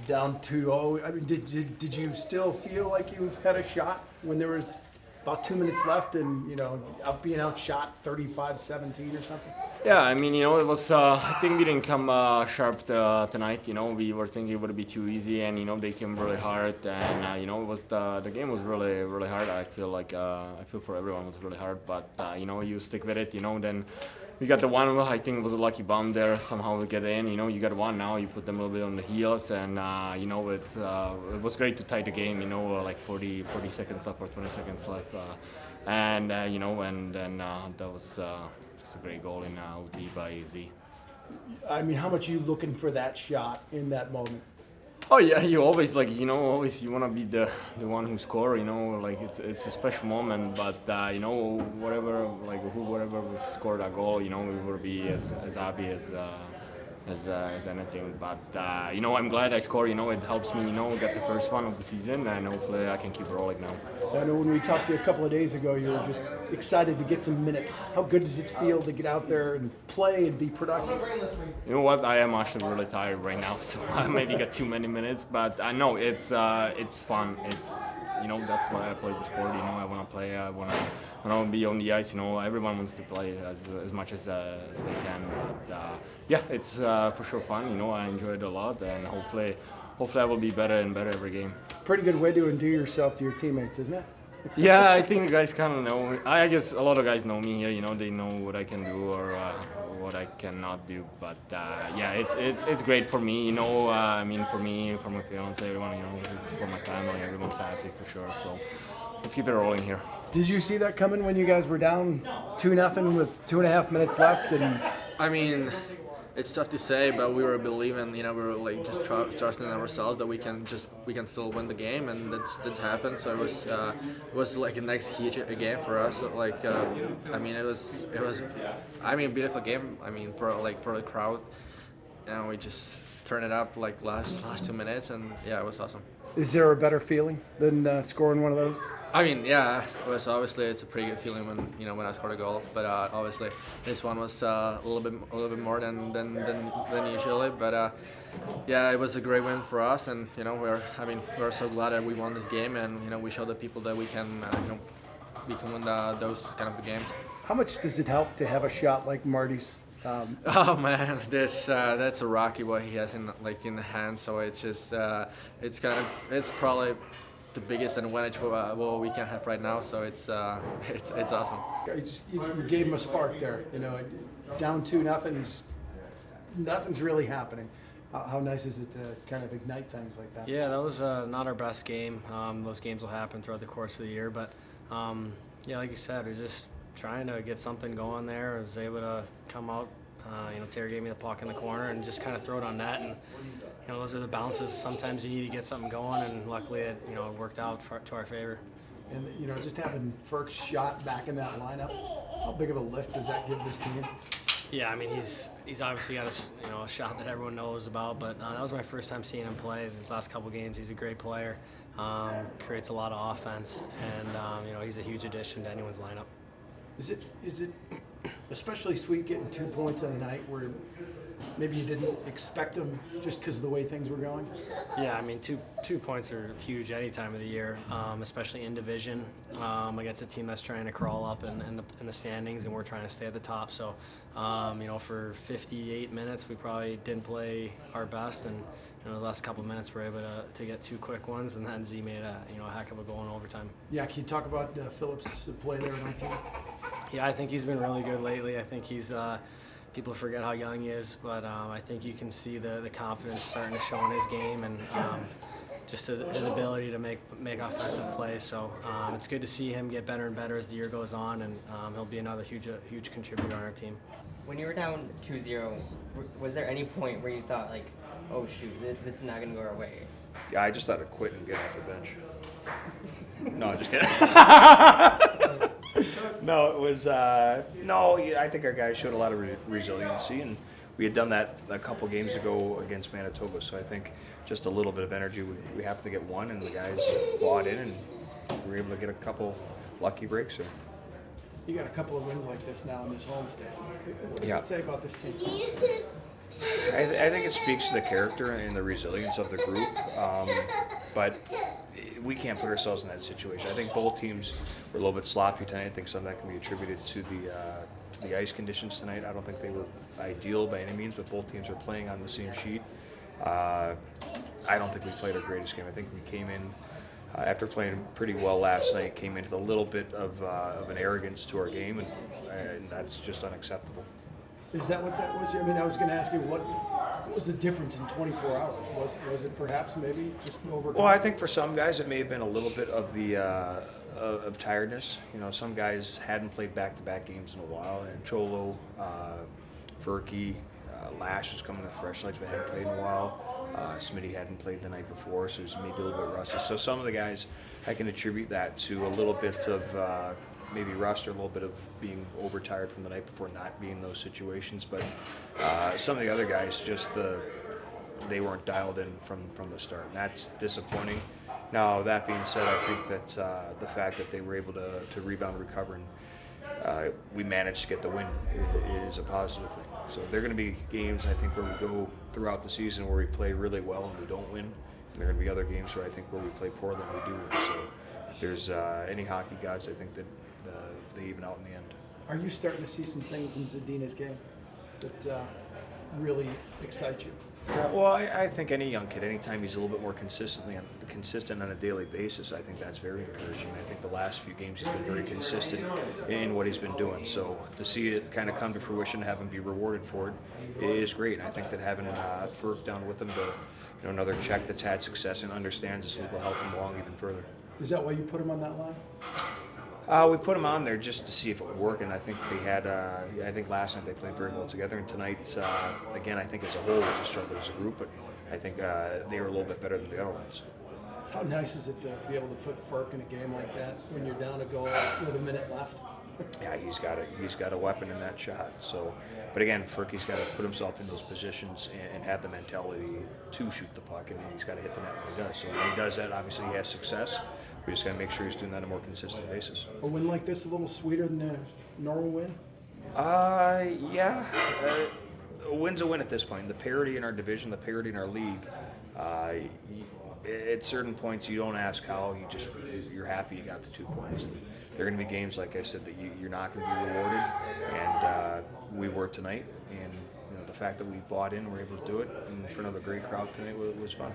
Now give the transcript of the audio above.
down 2-0. I mean, did you still feel like you had a shot when there was about 2 minutes left and, being outshot 35-17 or something? Yeah, I mean, it was, I think we didn't come sharp tonight, we were thinking it would be too easy and, they came really hard and, it was the game was really, really hard. I feel like, I feel for everyone it was really hard, but, you stick with it, then we got the one. I think it was a lucky bomb there. Somehow we get in. You got one now. You put them a little bit on the heels, and it was great to tie the game. Like 40 seconds left or 20 seconds left, and then that was just a great goal in OT by Z. I mean, how much are you looking for that shot in that moment? Oh yeah, you always always you want to be the one who score. Like it's a special moment. But whatever was scored that goal, we will be as happy as anything. But I'm glad I scored. It helps me get the first one of the season, and hopefully I can keep rolling now. I know when we talked to you a couple of days ago, you were just excited to get some minutes. How good does it feel to get out there and play and be productive? You know what? I am actually really tired right now, so I maybe got too many minutes. But I know it's fun. It's that's why I play the sport. I want to play. I want to be on the ice. Everyone wants to play as much as they can. But yeah, it's for sure fun. I enjoy it a lot, and hopefully I will be better and better every game. Pretty good way to endear yourself to your teammates, isn't it? Yeah, I think you guys kind of know me. I guess a lot of guys know me here. They know what I can do or what I cannot do. But yeah, it's great for me. I mean, for me, for my fiance, everyone. It's for my family. Everyone's happy for sure. So let's keep it rolling here. Did you see that coming when you guys were down 2-0 with 2.5 minutes left? And I mean, it's tough to say, but we were believing, we were like just trusting ourselves that we can still win the game, and that's happened. So it was like a next huge game for us. Like, I mean, it was beautiful game. I mean, for the crowd, we just turned it up like last 2 minutes, and yeah, it was awesome. Is there a better feeling than scoring one of those? I mean, yeah, it's a pretty good feeling when I scored a goal. But obviously, this one was a little bit more than usually. But yeah, it was a great win for us, and we're so glad that we won this game, and we showed the people that we can win those kind of games. How much does it help to have a shot like Marty's? Oh man, that's a rocky what he has in the hand. So it's just it's probably the biggest advantage what we can have right now. So it's awesome. You gave him a spark there. Down 2-0, nothing's really happening. How nice is it to kind of ignite things like that? Yeah, that was not our best game. Those games will happen throughout the course of the year, but yeah, like you said, we're just trying to get something going there. I was able to come out. Terry gave me the puck in the corner and just kind of throw it on net, and those are the bounces. Sometimes you need to get something going, and luckily it worked out to our favor. And just having Ferk's shot back in that lineup, how big of a lift does that give this team? Yeah, I mean he's obviously got a shot that everyone knows about, but that was my first time seeing him play. The last couple games, he's a great player, creates a lot of offense, and he's a huge addition to anyone's lineup. Is it especially sweet getting 2 points on a night where maybe you didn't expect them just because of the way things were going? Yeah, I mean, two points are huge any time of the year, especially in division against a team that's trying to crawl up in the standings, and we're trying to stay at the top. So, for 58 minutes, we probably didn't play our best, and the last couple of minutes we were able to get 2 quick ones, and then Z made a heck of a goal in overtime. Yeah, can you talk about Filip's play there on our team? Yeah, I think he's been really good lately. I think he's people forget how young he is, but I think you can see the confidence starting to show in his game, and just his ability to make offensive plays. So it's good to see him get better and better as the year goes on, and he'll be another huge contributor on our team. When you were down 2-0, was there any point where you thought, like, oh shoot, this is not going to go our way? Yeah, I just thought to quit and get off the bench. No, I'm just kidding. No, it was I think our guys showed a lot of resiliency, and we had done that a couple games ago against Manitoba. So I think just a little bit of energy. We happened to get one, and the guys bought in, and we were able to get a couple lucky breaks there. You got a couple of wins like this now in this homestand. What does it say about this team? I think it speaks to the character and the resilience of the group, but we can't put ourselves in that situation. I think both teams were a little bit sloppy tonight. I think some of that can be attributed to the ice conditions tonight. I don't think they were ideal by any means, but both teams were playing on the same sheet. I don't think we played our greatest game. I think we came in after playing pretty well last night, came into a little bit of an arrogance to our game, and that's just unacceptable. Is that what that was? I mean, I was going to ask you, what was the difference in 24 hours? Was it perhaps maybe just over? Well, I think for some guys it may have been a little bit of the of tiredness. You know, some guys hadn't played back-to-back games in a while, and Cholo, Furky, Lash was coming with fresh legs, but hadn't played in a while. Smitty hadn't played the night before, so he's maybe a little bit rusty. So some of the guys, I can attribute that to a little bit of maybe rust or a little bit of being overtired from the night before, not being in those situations. But some of the other guys, just they weren't dialed in from the start, and that's disappointing. Now, that being said, I think that the fact that they were able to rebound and recover and we managed to get the win is a positive thing. So there are going to be games, I think, where we go throughout the season where we play really well and we don't win. And there are going to be other games where I think where we play poorly and we do win. So if there's any hockey gods, I think that they even out in the end. Are you starting to see some things in Zadina's game that really excite you? Well, I think any young kid, anytime he's a little bit more consistent on a daily basis, I think that's very encouraging. I think the last few games he's been very consistent in what he's been doing. So to see it kind of come to fruition, have him be rewarded for it is great. And I think that having Ferk down with him to another Czech that's had success and understands this league will help him along even further. Is that why you put him on that line? We put them on there just to see if it would work, and I think they had. I think last night they played very well together, and tonight, again, I think as a whole, we just struggled as a group, but I think they were a little bit better than the other ones. How nice is it to be able to put Ferk in a game like that when you're down a goal with a minute left? Yeah, he's got a weapon in that shot. So, but again, Ferkie's got to put himself in those positions and have the mentality to shoot the puck, and he's got to hit the net when he does. So when he does that, obviously he has success. We just got to make sure he's doing that on a more consistent basis. A win like this a little sweeter than a normal win? Yeah. A win's a win at this point. The parity in our division, the parity in our league. At certain points, you don't ask how. You're happy you got the 2 points. And there are going to be games, like I said, that you're not going to be rewarded, and we were tonight. And the fact that we bought in, we're able to do it in front of a great crowd tonight was fun.